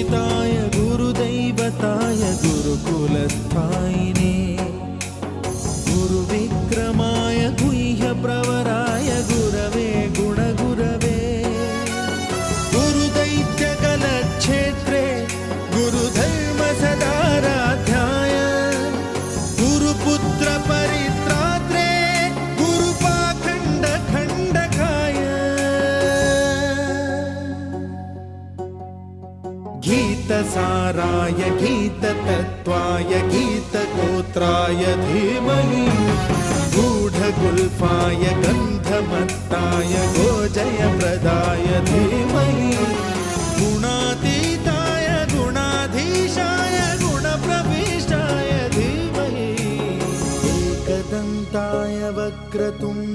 गुरुपूजिताय गुरुदैवताय गुरुकुलस्थायिने गुरुविक्रमाय गुह्यप्रवराय गुरवे गुणगुरवे गुरुदैत्यकलक्षेत्रे गुरुधर्मसदाराध्याय गुरुपुत्रपरित्रात्रे गुरुपाखण्डखण्डकाय गीतसाराय गीततत्त्वाय गीतगोत्राय धीमहि गूढगुल्फाय गन्धमत्ताय गोजयप्रदाय धीमहि गुणातीताय गुणाधीशाय गुणप्रविष्टाय धीमहि एकदन्ताय वक्रतुण्ड